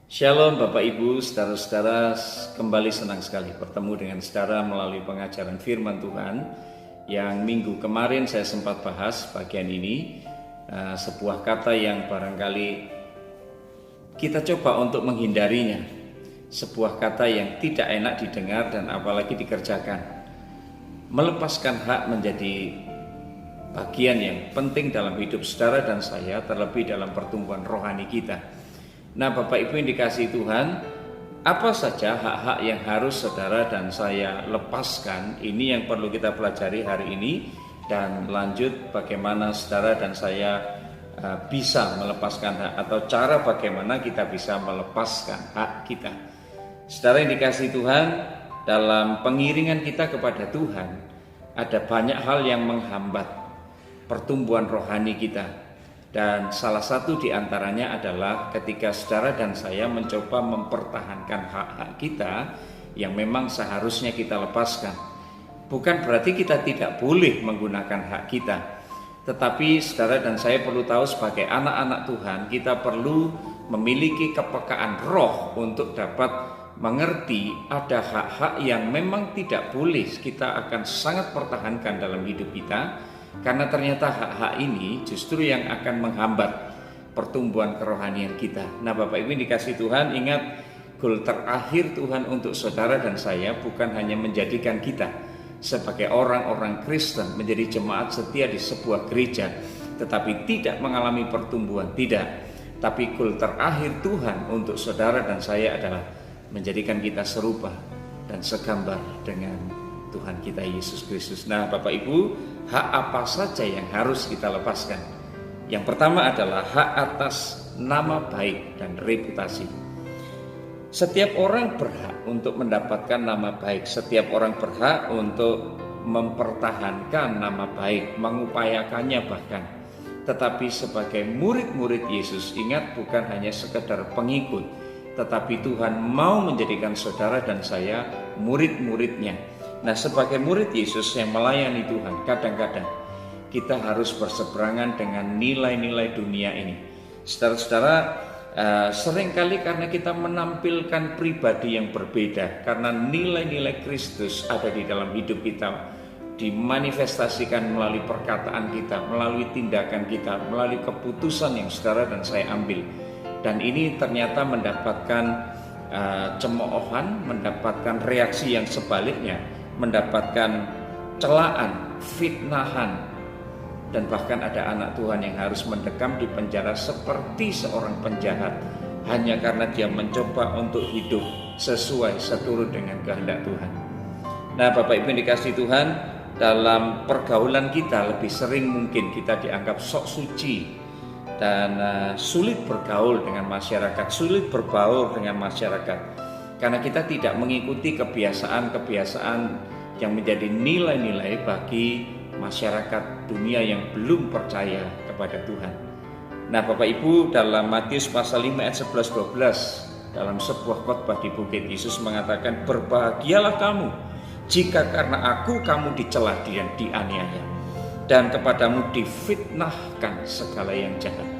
Shalom Bapak Ibu, saudara-saudara, kembali senang sekali bertemu dengan saudara melalui pengajaran firman Tuhan yang minggu kemarin saya sempat bahas bagian ini, sebuah kata yang barangkali kita coba untuk menghindarinya, sebuah kata yang tidak enak didengar dan apalagi dikerjakan. Melepaskan hak menjadi bagian yang penting dalam hidup saudara dan saya, terlebih dalam pertumbuhan rohani kita. Nah, Bapak Ibu yang dikasihi Tuhan, apa saja hak-hak yang harus saudara dan saya lepaskan? Ini yang perlu kita pelajari hari ini, dan lanjut bagaimana saudara dan saya bisa melepaskan hak, atau cara bagaimana kita bisa melepaskan hak kita. Saudara yang dikasihi Tuhan, dalam pengiringan kita kepada Tuhan, ada banyak hal yang menghambat pertumbuhan rohani kita. Dan salah satu di antaranya adalah ketika saudara dan saya mencoba mempertahankan hak-hak kita yang memang seharusnya kita lepaskan. Bukan berarti kita tidak boleh menggunakan hak kita, tetapi saudara dan saya perlu tahu sebagai anak-anak Tuhan, kita perlu memiliki kepekaan roh untuk dapat mengerti ada hak-hak yang memang tidak boleh kita akan sangat pertahankan dalam hidup kita. Karena ternyata hak-hak ini justru yang akan menghambat pertumbuhan kerohanian kita. Nah, Bapak Ibu yang dikasihi Tuhan, ingat, goal terakhir Tuhan untuk saudara dan saya bukan hanya menjadikan kita sebagai orang-orang Kristen menjadi jemaat setia di sebuah gereja, tetapi tidak mengalami pertumbuhan, tidak. Tapi goal terakhir Tuhan untuk saudara dan saya adalah menjadikan kita serupa dan segambar dengan Tuhan kita Yesus Kristus. Nah, Bapak Ibu, hak apa saja yang harus kita lepaskan? Yang pertama adalah hak atas nama baik dan reputasi. Setiap orang berhak untuk mendapatkan nama baik. Setiap orang berhak untuk mempertahankan nama baik, mengupayakannya bahkan. Tetapi sebagai murid-murid Yesus, ingat, bukan hanya sekedar pengikut, tetapi Tuhan mau menjadikan saudara dan saya murid-muridnya. Nah, sebagai murid Yesus yang melayani Tuhan, kadang-kadang kita harus berseberangan dengan nilai-nilai dunia ini. Saudara-saudara, seringkali karena kita menampilkan pribadi yang berbeda, karena nilai-nilai Kristus ada di dalam hidup kita, dimanifestasikan melalui perkataan kita, melalui tindakan kita, melalui keputusan yang saudara dan saya ambil. Dan ini ternyata mendapatkan cemoohan, mendapatkan reaksi yang sebaliknya, mendapatkan celaan, fitnahan, dan bahkan ada anak Tuhan yang harus mendekam di penjara seperti seorang penjahat hanya karena dia mencoba untuk hidup sesuai seturut dengan kehendak Tuhan. Nah, Bapak Ibu yang dikasihi Tuhan, dalam pergaulan kita lebih sering mungkin kita dianggap sok suci dan sulit bergaul dengan masyarakat, sulit berbaur dengan masyarakat. Karena kita tidak mengikuti kebiasaan-kebiasaan yang menjadi nilai-nilai bagi masyarakat dunia yang belum percaya kepada Tuhan. Nah, Bapak Ibu, dalam Matius pasal 5 ayat 11-12, dalam sebuah khotbah di bukit, Yesus mengatakan, "Berbahagialah kamu jika karena aku kamu dicela dan dianiaya, dan kepadamu difitnahkan segala yang jahat.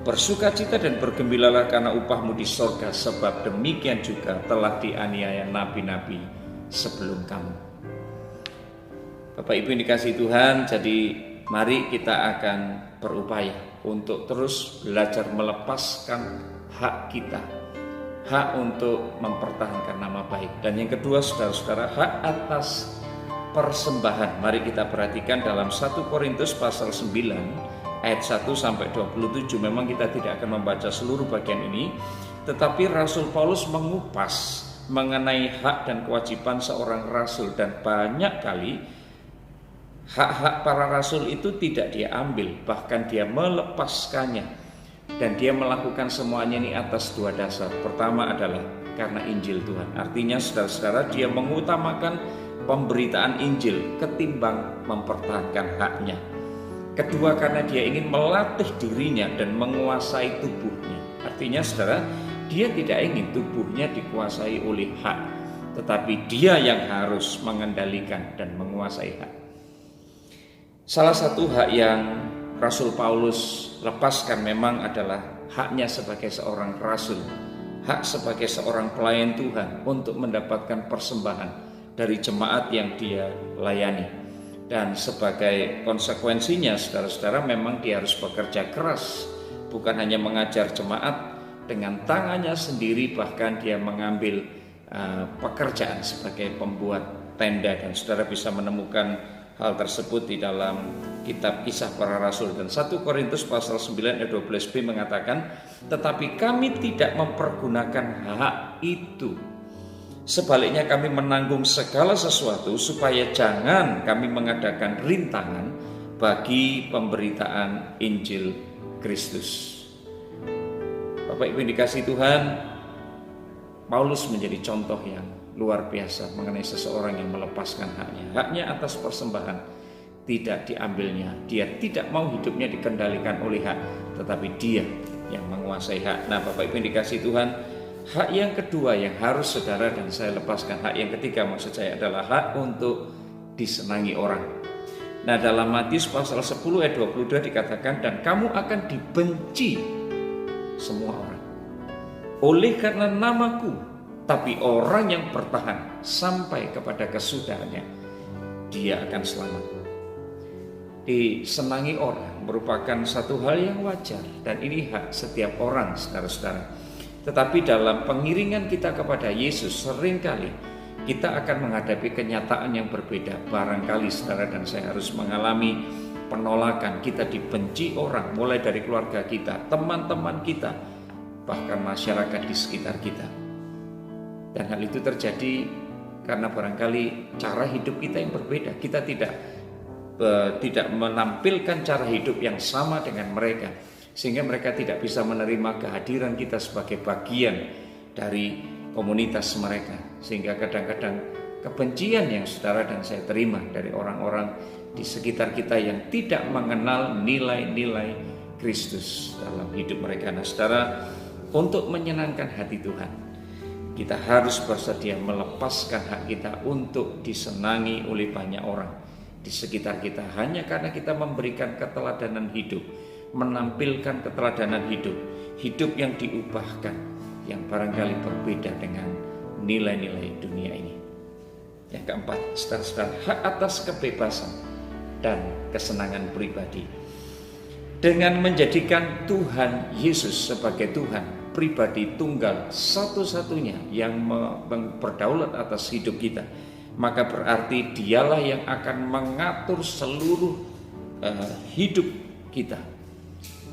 Bersukacita dan bergembiralah karena upahmu di sorga, sebab demikian juga telah dianiaya nabi-nabi sebelum kamu." Bapak Ibu yang dikasihi Tuhan, jadi mari kita akan berupaya untuk terus belajar melepaskan hak kita, hak untuk mempertahankan nama baik. Dan yang kedua, saudara-saudara, hak atas persembahan. Mari kita perhatikan dalam 1 Korintus pasal 9 ayat 1-27. Memang kita tidak akan membaca seluruh bagian ini, tetapi Rasul Paulus mengupas mengenai hak dan kewajiban seorang rasul, dan banyak kali hak-hak para rasul itu tidak dia ambil, bahkan dia melepaskannya. Dan dia melakukan semuanya ini atas dua dasar. Pertama adalah karena Injil Tuhan. Artinya, saudara-saudara, dia mengutamakan pemberitaan Injil ketimbang mempertahankan haknya. Kedua, karena dia ingin melatih dirinya dan menguasai tubuhnya. Artinya, saudara, dia tidak ingin tubuhnya dikuasai oleh hak, tetapi dia yang harus mengendalikan dan menguasai hak. Salah satu hak yang Rasul Paulus lepaskan memang adalah haknya sebagai seorang rasul, hak sebagai seorang pelayan Tuhan untuk mendapatkan persembahan dari jemaat yang dia layani. Dan sebagai konsekuensinya, saudara-saudara, memang dia harus bekerja keras, bukan hanya mengajar jemaat dengan tangannya sendiri, bahkan dia mengambil pekerjaan sebagai pembuat tenda. Dan saudara bisa menemukan hal tersebut di dalam kitab Kisah Para Rasul. Dan 1 Korintus pasal 9 ayat 12b mengatakan, tetapi kami tidak mempergunakan hak itu. Sebaliknya kami menanggung segala sesuatu supaya jangan kami mengadakan rintangan bagi pemberitaan Injil Kristus. Bapak Ibu yang dikasihi Tuhan, Paulus menjadi contoh yang luar biasa mengenai seseorang yang melepaskan haknya. Haknya atas persembahan tidak diambilnya. Dia tidak mau hidupnya dikendalikan oleh hak, tetapi dia yang menguasai hak. Nah, Bapak Ibu yang dikasihi Tuhan, hak yang kedua yang harus saudara dan saya lepaskan, hak yang ketiga maksud saya adalah hak untuk disenangi orang. Nah, dalam Matius pasal 10 ayat 22 dikatakan, dan kamu akan dibenci semua orang oleh karena namaku, tapi orang yang bertahan sampai kepada kesudahannya, dia akan selamat. Disenangi orang merupakan satu hal yang wajar, dan ini hak setiap orang, saudara-saudara. Tetapi dalam pengiringan kita kepada Yesus, seringkali kita akan menghadapi kenyataan yang berbeda. Barangkali saudara dan saya harus mengalami penolakan, kita dibenci orang, mulai dari keluarga kita, teman-teman kita, bahkan masyarakat di sekitar kita. Dan hal itu terjadi karena barangkali cara hidup kita yang berbeda. Kita tidak menampilkan cara hidup yang sama dengan mereka, sehingga mereka tidak bisa menerima kehadiran kita sebagai bagian dari komunitas mereka. Sehingga kadang-kadang kebencian yang saudara dan saya terima dari orang-orang di sekitar kita yang tidak mengenal nilai-nilai Kristus dalam hidup mereka. Nah, saudara, untuk menyenangkan hati Tuhan, kita harus bersedia melepaskan hak kita untuk disenangi oleh banyak orang di sekitar kita, hanya karena kita memberikan keteladanan hidup, menampilkan keteladanan hidup yang diubahkan, yang barangkali berbeda dengan nilai-nilai dunia ini. Yang keempat, saudara-saudara, hak atas kebebasan dan kesenangan pribadi. Dengan menjadikan Tuhan Yesus sebagai Tuhan pribadi tunggal satu-satunya yang berdaulat atas hidup kita, maka berarti dialah yang akan mengatur seluruh hidup kita.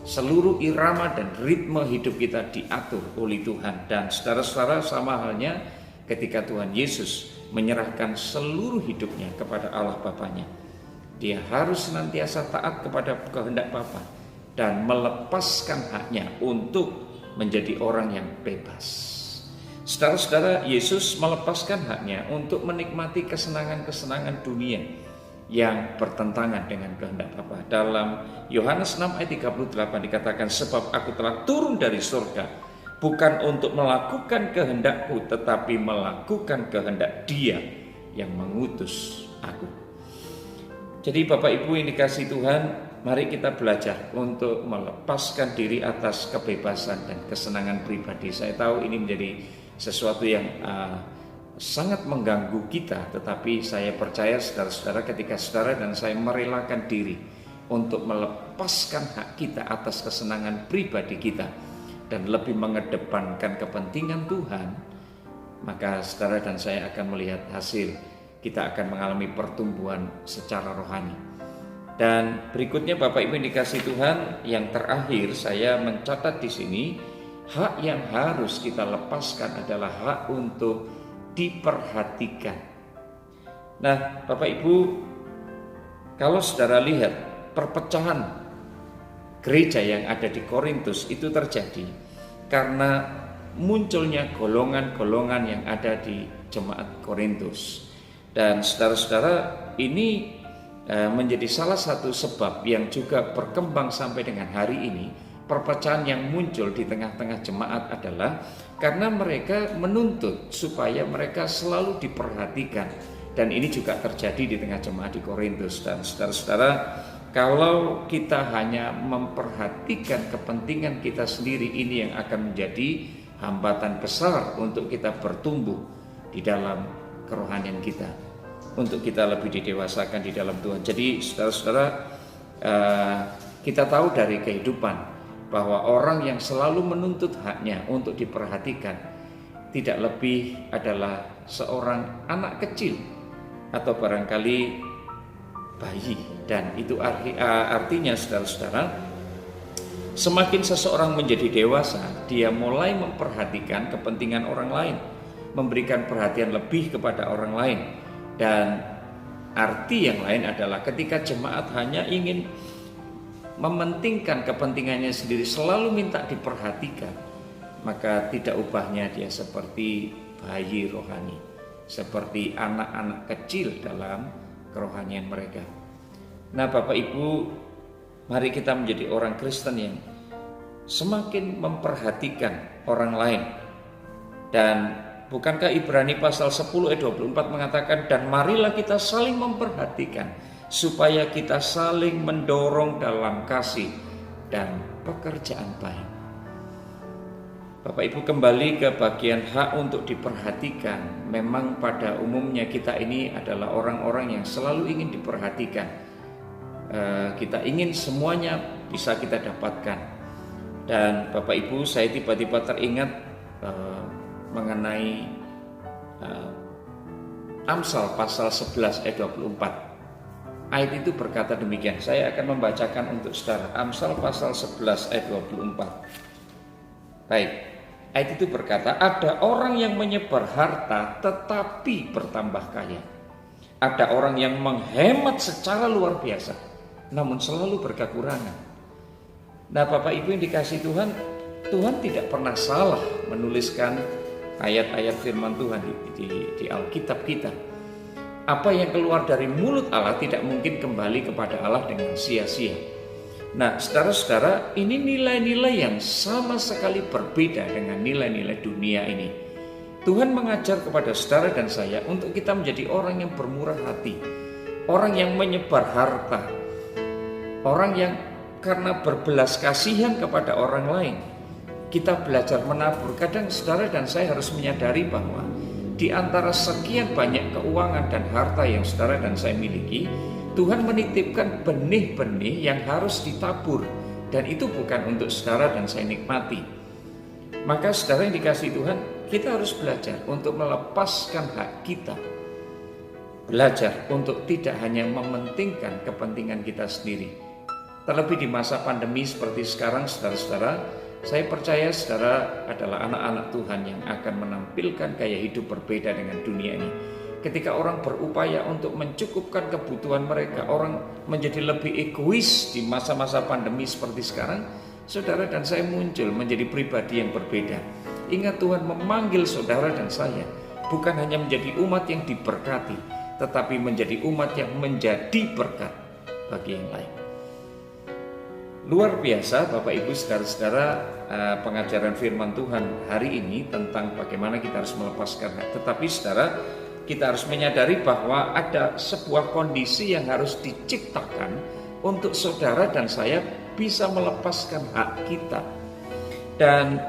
Seluruh irama dan ritme hidup kita diatur oleh Tuhan. Dan saudara-saudara, sama halnya ketika Tuhan Yesus menyerahkan seluruh hidupnya kepada Allah Bapanya. Dia harus senantiasa taat kepada kehendak Bapa dan melepaskan haknya untuk menjadi orang yang bebas. Saudara-saudara, Yesus melepaskan haknya untuk menikmati kesenangan-kesenangan dunia yang bertentangan dengan kehendak Bapa. Dalam Yohanes 6 ayat 38 dikatakan, sebab aku telah turun dari surga bukan untuk melakukan kehendakku, tetapi melakukan kehendak Dia yang mengutus aku. Jadi Bapak Ibu yang dikasihi Tuhan, mari kita belajar untuk melepaskan diri atas kebebasan dan kesenangan pribadi. Saya tahu ini menjadi sesuatu yang sangat mengganggu kita, tetapi saya percaya saudara-saudara, ketika saudara dan saya merelakan diri untuk melepaskan hak kita atas kesenangan pribadi kita dan lebih mengedepankan kepentingan Tuhan, maka saudara dan saya akan melihat hasil. Kita akan mengalami pertumbuhan secara rohani. Dan berikutnya Bapak Ibu yang dikasihi Tuhan, yang terakhir saya mencatat di sini, hak yang harus kita lepaskan adalah hak untuk diperhatikan. Nah, Bapak Ibu, kalau saudara lihat perpecahan gereja yang ada di Korintus itu terjadi karena munculnya golongan-golongan yang ada di jemaat Korintus. Dan saudara-saudara, ini menjadi salah satu sebab yang juga berkembang sampai dengan hari ini. Perpecahan yang muncul di tengah-tengah jemaat adalah karena mereka menuntut supaya mereka selalu diperhatikan. Dan ini juga terjadi di tengah jemaat di Korintus. Dan saudara-saudara, kalau kita hanya memperhatikan kepentingan kita sendiri, ini yang akan menjadi hambatan besar untuk kita bertumbuh di dalam kerohanian kita, untuk kita lebih didewasakan di dalam Tuhan. Jadi saudara-saudara, kita tahu dari kehidupan bahwa orang yang selalu menuntut haknya untuk diperhatikan tidak lebih adalah seorang anak kecil atau barangkali bayi. Dan itu artinya saudara-saudara, semakin seseorang menjadi dewasa, dia mulai memperhatikan kepentingan orang lain, memberikan perhatian lebih kepada orang lain. Dan arti yang lain adalah ketika jemaat hanya ingin mementingkan kepentingannya sendiri, selalu minta diperhatikan, maka tidak ubahnya dia seperti bayi rohani, seperti anak-anak kecil dalam kerohanian mereka. Nah, Bapak Ibu, mari kita menjadi orang Kristen yang semakin memperhatikan orang lain. Dan bukankah Ibrani pasal 10 ayat 24 mengatakan, dan marilah kita saling memperhatikan supaya kita saling mendorong dalam kasih dan pekerjaan baik. Bapak Ibu, kembali ke bagian hak untuk diperhatikan. Memang pada umumnya kita ini adalah orang-orang yang selalu ingin diperhatikan. Kita ingin semuanya bisa kita dapatkan. Dan Bapak Ibu, saya tiba-tiba teringat mengenai Amsal pasal 11 ayat 24. Ayat itu berkata demikian. Saya akan membacakan untuk saudara. Amsal pasal 11 ayat 24. Baik. Ayat itu berkata, ada orang yang menyebar harta tetapi bertambah kaya. Ada orang yang menghemat secara luar biasa, namun selalu berkekurangan. Nah, Bapak Ibu yang dikasihi Tuhan, Tuhan tidak pernah salah menuliskan ayat-ayat firman Tuhan di Alkitab kita. Apa yang keluar dari mulut Allah tidak mungkin kembali kepada Allah dengan sia-sia. Nah, saudara-saudara, ini nilai-nilai yang sama sekali berbeda dengan nilai-nilai dunia ini. Tuhan mengajar kepada saudara dan saya untuk kita menjadi orang yang bermurah hati, orang yang menyebar harta, orang yang karena berbelas kasihan kepada orang lain, kita belajar menabur. Kadang saudara dan saya harus menyadari bahwa di antara sekian banyak keuangan dan harta yang saudara dan saya miliki, Tuhan menitipkan benih-benih yang harus ditabur, dan itu bukan untuk saudara dan saya nikmati. Maka saudara yang dikasihi Tuhan, kita harus belajar untuk melepaskan hak kita. Belajar untuk tidak hanya mementingkan kepentingan kita sendiri. Terlebih di masa pandemi seperti sekarang, saudara-saudara, saya percaya saudara adalah anak-anak Tuhan yang akan menampilkan gaya hidup berbeda dengan dunia ini. Ketika orang berupaya untuk mencukupkan kebutuhan mereka, orang menjadi lebih egois di masa-masa pandemi seperti sekarang, saudara dan saya muncul menjadi pribadi yang berbeda. Ingat, Tuhan memanggil saudara dan saya bukan hanya menjadi umat yang diberkati, tetapi menjadi umat yang menjadi berkat bagi yang lain. Luar biasa Bapak Ibu saudara-saudara, pengajaran firman Tuhan hari ini tentang bagaimana kita harus melepaskan hak. Tetapi saudara, kita harus menyadari bahwa ada sebuah kondisi yang harus diciptakan untuk saudara dan saya bisa melepaskan hak kita. Dan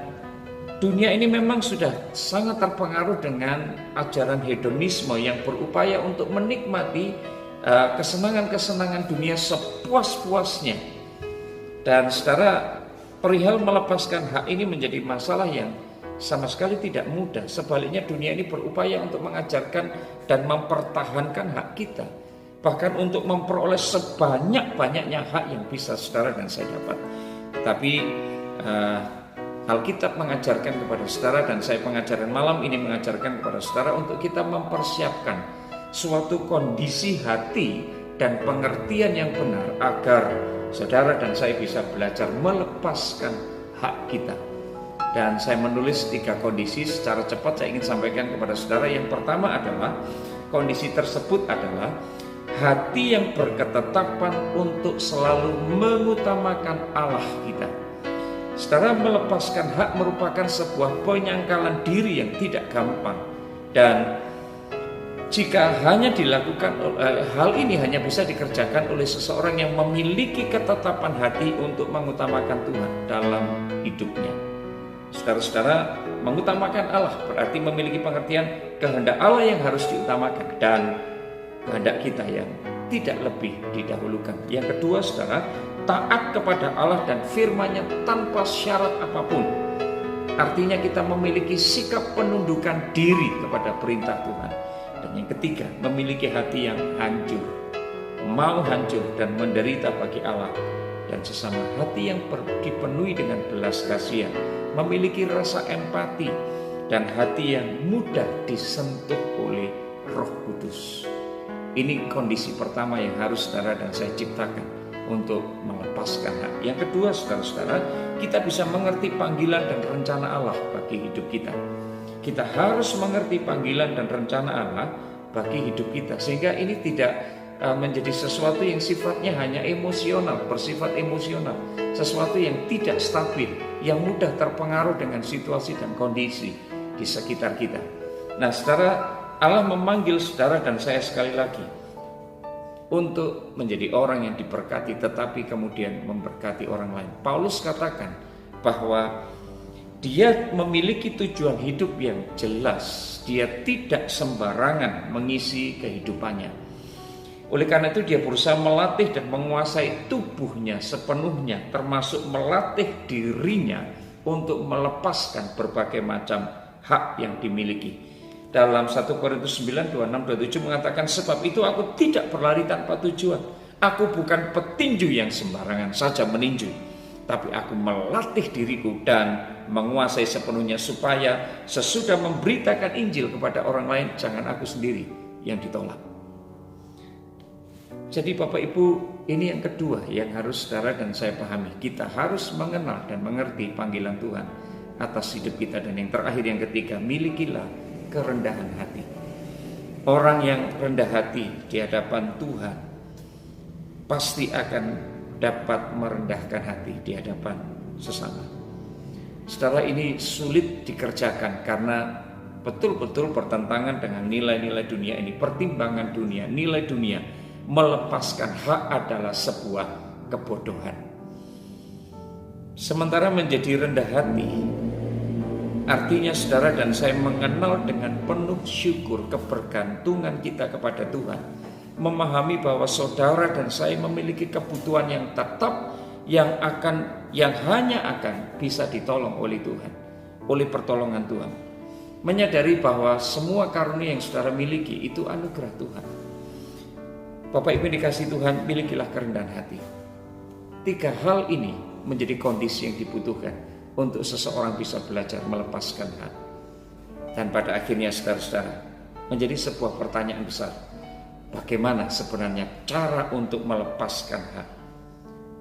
dunia ini memang sudah sangat terpengaruh dengan ajaran hedonisme yang berupaya untuk menikmati kesenangan-kesenangan dunia sepuas-puasnya. Dan saudara, perihal melepaskan hak ini menjadi masalah yang sama sekali tidak mudah. Sebaliknya dunia ini berupaya untuk mengajarkan dan mempertahankan hak kita, bahkan untuk memperoleh sebanyak-banyaknya hak yang bisa saudara dan saya dapat. Tapi Alkitab mengajarkan kepada saudara dan saya, pengajaran malam ini mengajarkan kepada saudara untuk kita mempersiapkan suatu kondisi hati dan pengertian yang benar agar saudara dan saya bisa belajar melepaskan hak kita. Dan saya menulis 3 kondisi secara cepat saya ingin sampaikan kepada saudara. Yang pertama adalah, kondisi tersebut adalah hati yang berketetapan untuk selalu mengutamakan Allah kita. Saudara, melepaskan hak merupakan sebuah penyangkalan diri yang tidak gampang. Dan jika hanya dilakukan, hal ini hanya bisa dikerjakan oleh seseorang yang memiliki ketetapan hati untuk mengutamakan Tuhan dalam hidupnya. Saudara-saudara, mengutamakan Allah berarti memiliki pengertian kehendak Allah yang harus diutamakan dan kehendak kita yang tidak lebih didahulukan. Yang kedua, saudara, taat kepada Allah dan firman-Nya tanpa syarat apapun. Artinya kita memiliki sikap penundukan diri kepada perintah Tuhan. Dan yang ketiga, memiliki hati yang hancur, mau hancur dan menderita bagi Allah dan sesama, hati yang dipenuhi dengan belas kasihan, memiliki rasa empati dan hati yang mudah disentuh oleh Roh Kudus. Ini kondisi pertama yang harus saudara dan saya ciptakan untuk melepaskan hak. Yang kedua, saudara-saudara, kita bisa mengerti panggilan dan rencana Allah bagi hidup kita. Kita harus mengerti panggilan dan rencana Allah bagi hidup kita, sehingga ini tidak menjadi sesuatu yang sifatnya hanya emosional, bersifat emosional, sesuatu yang tidak stabil, yang mudah terpengaruh dengan situasi dan kondisi di sekitar kita. Nah, saudara, Allah memanggil saudara dan saya sekali lagi untuk menjadi orang yang diberkati, tetapi kemudian memberkati orang lain. Paulus katakan bahwa dia memiliki tujuan hidup yang jelas, dia tidak sembarangan mengisi kehidupannya. Oleh karena itu dia berusaha melatih dan menguasai tubuhnya sepenuhnya, termasuk melatih dirinya untuk melepaskan berbagai macam hak yang dimiliki. Dalam 1 Korintus 9, 26, 27 mengatakan, sebab itu aku tidak berlari tanpa tujuan. Aku bukan petinju yang sembarangan saja meninju, tapi aku melatih diriku dan menguasai sepenuhnya supaya sesudah memberitakan Injil kepada orang lain, jangan aku sendiri yang ditolak. Jadi Bapak Ibu, ini yang kedua yang harus saudara dan saya pahami. Kita harus mengenal dan mengerti panggilan Tuhan atas hidup kita. Dan yang terakhir, yang ketiga, milikilah kerendahan hati. Orang yang rendah hati di hadapan Tuhan pasti akan dapat merendahkan hati di hadapan sesama. Saudara, ini sulit dikerjakan karena betul-betul bertentangan dengan nilai-nilai dunia ini, pertimbangan dunia, nilai dunia. Melepaskan hak adalah sebuah kebodohan. Sementara menjadi rendah hati artinya saudara dan saya mengenal dengan penuh syukur kebergantungan kita kepada Tuhan, memahami bahwa saudara dan saya memiliki kebutuhan yang tetap yang hanya akan bisa ditolong oleh Tuhan, oleh pertolongan Tuhan. Menyadari bahwa semua karunia yang saudara miliki itu anugerah Tuhan. Bapak Ibu dikasih Tuhan, milikilah kerendahan hati. 3 hal ini menjadi kondisi yang dibutuhkan untuk seseorang bisa belajar melepaskan hak. Dan pada akhirnya saudara-saudara, menjadi sebuah pertanyaan besar. Bagaimana sebenarnya cara untuk melepaskan hak?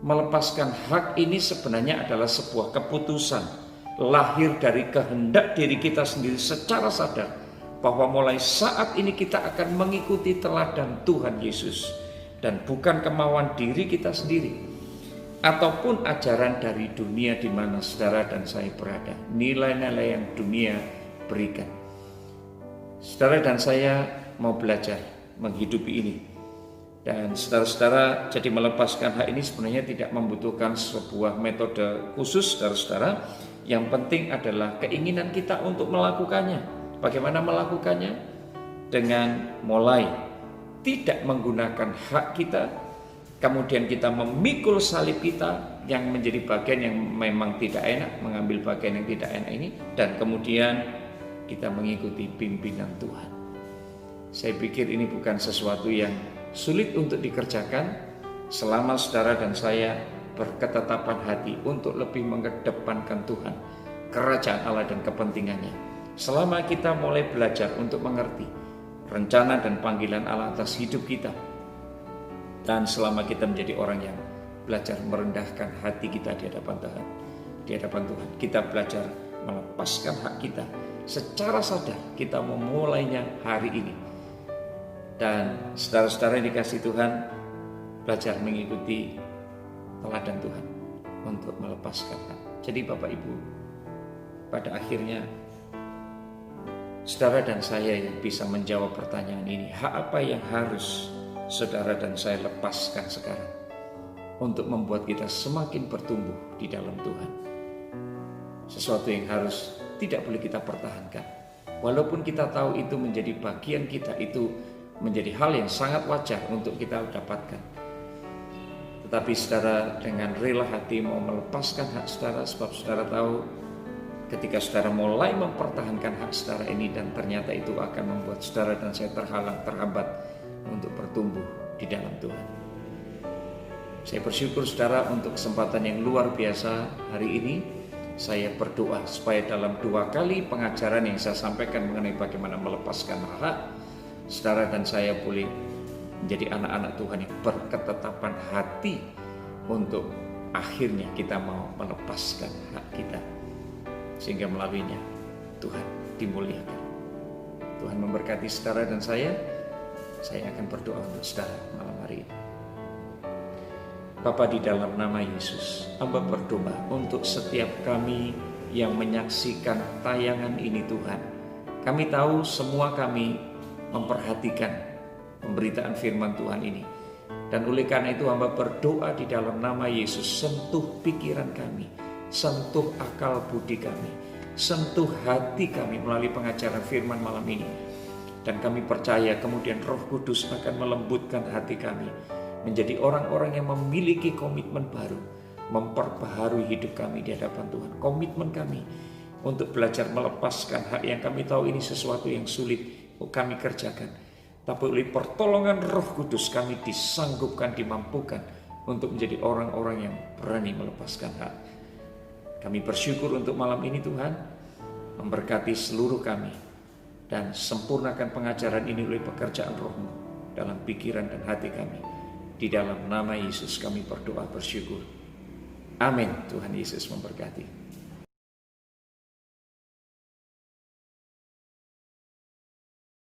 Melepaskan hak ini sebenarnya adalah sebuah keputusan lahir dari kehendak diri kita sendiri secara sadar, bahwa mulai saat ini kita akan mengikuti teladan Tuhan Yesus dan bukan kemauan diri kita sendiri ataupun ajaran dari dunia di mana saudara dan saya berada, nilai-nilai yang dunia berikan. Saudara dan saya mau belajar menghidupi ini. Dan saudara-saudara, jadi melepaskan hak ini sebenarnya tidak membutuhkan sebuah metode khusus, saudara-saudara. Yang penting adalah keinginan kita untuk melakukannya. Bagaimana melakukannya? Dengan mulai tidak menggunakan hak kita, kemudian kita memikul salib kita yang menjadi bagian yang memang tidak enak, mengambil bagian yang tidak enak ini, dan kemudian kita mengikuti pimpinan Tuhan. Saya pikir ini bukan sesuatu yang sulit untuk dikerjakan selama saudara dan saya berketetapan hati untuk lebih mengedepankan Tuhan, kerajaan Allah dan kepentingannya. Selama kita mulai belajar untuk mengerti rencana dan panggilan Allah atas hidup kita, dan selama kita menjadi orang yang belajar merendahkan hati kita di hadapan Tuhan, kita belajar melepaskan hak kita secara sadar. Kita memulainya hari ini. Dan saudara-saudara yang dikasih Tuhan, belajar mengikuti teladan Tuhan untuk melepaskan hak. Jadi Bapak Ibu, pada akhirnya saudara dan saya yang bisa menjawab pertanyaan ini, hak apa yang harus saudara dan saya lepaskan sekarang untuk membuat kita semakin bertumbuh di dalam Tuhan? sesuatu yang harus tidak boleh kita pertahankan. Walaupun kita tahu itu menjadi bagian kita, itu menjadi hal yang sangat wajar untuk kita dapatkan. Tetapi saudara dengan rela hati mau melepaskan hak saudara, sebab saudara tahu ketika saudara mulai mempertahankan hak saudara ini, dan ternyata itu akan membuat saudara dan saya terhambat untuk bertumbuh di dalam Tuhan. Saya bersyukur saudara untuk kesempatan yang luar biasa hari ini. Saya berdoa supaya dalam 2 kali pengajaran yang saya sampaikan mengenai bagaimana melepaskan hak, saudara dan saya boleh menjadi anak-anak Tuhan yang berketetapan hati untuk akhirnya kita mau melepaskan hak kita, sehingga melaluinya Tuhan dimuliakan. Tuhan memberkati saudara dan saya akan berdoa untuk saudara malam hari ini. Bapa, di dalam nama Yesus, Hamba berdoa untuk setiap kami yang menyaksikan tayangan ini Tuhan. Kami tahu semua kami memperhatikan pemberitaan firman Tuhan ini. Dan oleh karena itu Hamba berdoa di dalam nama Yesus, sentuh pikiran kami, sentuh akal budi kami, sentuh hati kami melalui pengajaran firman malam ini. Dan kami percaya kemudian Roh Kudus akan melembutkan hati kami, menjadi orang-orang yang memiliki komitmen baru, memperbaharui hidup kami di hadapan Tuhan. Komitmen kami untuk belajar melepaskan hak yang kami tahu ini sesuatu yang sulit kami kerjakan. Tapi oleh pertolongan Roh Kudus kami disanggupkan, dimampukan untuk menjadi orang-orang yang berani melepaskan hak. Kami bersyukur untuk malam ini Tuhan, memberkati seluruh kami, dan sempurnakan pengajaran ini oleh pekerjaan Roh-Mu dalam pikiran dan hati kami. Di dalam nama Yesus kami berdoa bersyukur. Amin. Tuhan Yesus memberkati.